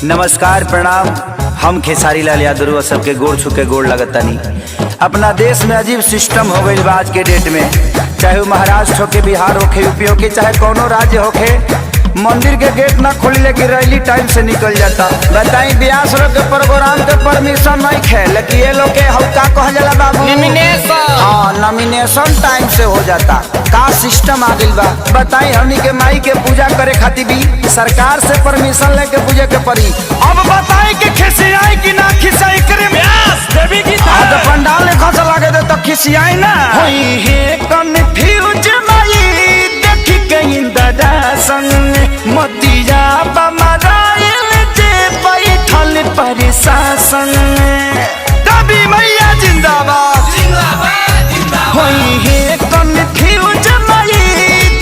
नमस्कार प्रणाम। हम खेसारी लाल यादव सबके गोड़ छुके गोड़ लगतानी। अपना देश में अजीब सिस्टम हो गई आज के डेट में, चाहे वो महाराष्ट्र होके, बिहार होके, यूपी होके, चाहे कोनो राज्य होके, मंदिर के गेट ना खोली लेकिन रैली टाइम से निकल जाता। बताई ब्यास लोग के प्रोग्राम के परमिशन नहीं खे, लेकिन ये लोग के हल्का कह जाला बाबू नॉमिनेशन। हाँ, नॉमिनेशन टाइम से हो जाता। का सिस्टम आ गइल बा। बताई हमनी के माई के पूजा करे खातिर भी सरकार से परमिशन लेके पूजे के पड़ी। अब बताई कि खिसियाई कि ना खिसियाई करे ब्यास देवी की तो पंडाल ने खस लागे दे तो खिसियाई ना होई है कन्फ्यूज माई देख के इंदरा संग मतिया बमराइल जे बैठल प्रशासन। देवी मैया जिंदाबाद जिंदाबाद जिंदाबाद। होई है कन्फ्यूज माई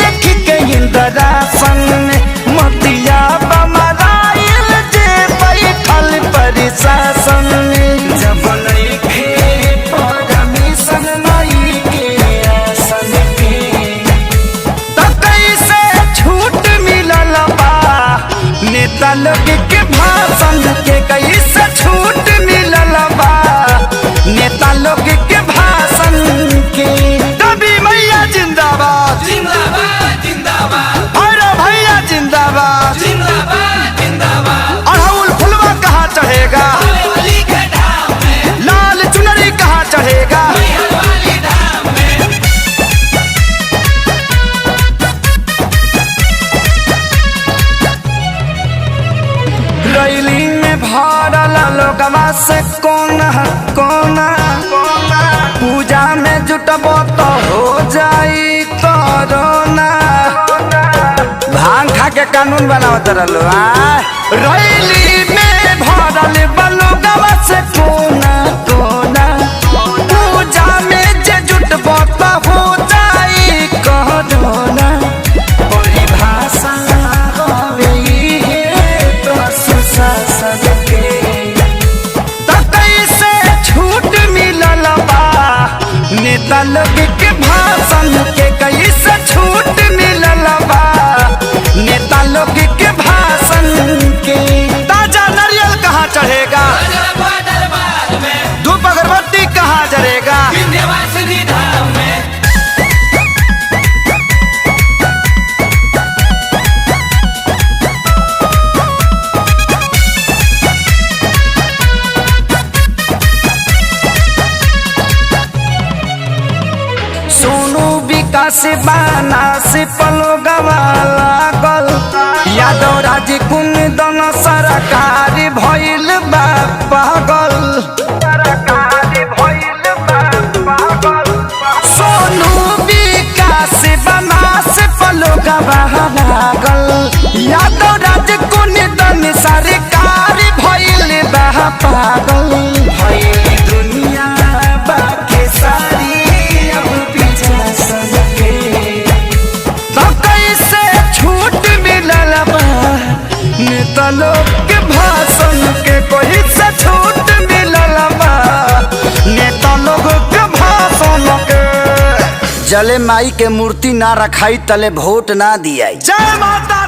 देख के इंदरा संग मतिया बमराइल जे बैठल प्रशासन। जब नइखे परमिशन माई के आसन के त कैसे छूट मिलल बा। नेता लोग के भाषण के कैसे छूट मिलल बा। नेता लोग के भाषण के। देवी मैया जिंदाबाद जिंदाबाद जिंदाबाद। अरे भैया जिंदाबाद जिंदाबाद जिंदाबाद। अड़हुल फुलवा कहाँ चढ़ेगा, लाल चुनरी कहाँ चढ़ेगा। रैली में भरल लोगवा से कोना कोना, पूजा में जुटबो तो हो जाई कोरोना। भांग खा के कानून बनावत रहलो। रैली में भरल लोगवा से कोना कोना, पूजा में जे जुटबो तो हो जाई कोरोना। परिभाषा होवे है तो सुशासन के। त कैसे छूट मिलल बा। नेता लोग के भाषण के कैसे छूट मिलल बा। नेता लोग के भाषण के। ताजा नारियल कहाँ चढ़ेगा, धूप अगरबत्ती कहाँ जरेगा। सोनू विकास बाना से पलोगवा लागल। यादव राज कुंदन सरकार भइल बा पागल। सोनू विकास बाना से पलोगवा लागल। यादव राज कुंदन सरकार भइल बा पागल। भइल दुनिया बाके सारी नेता लोग के भाषण के कोई से छूट मिलल बा। नेता लोग के भाषण के। जले माई के मूर्ति ना रखाई तले वोट ना दिया। जय माता।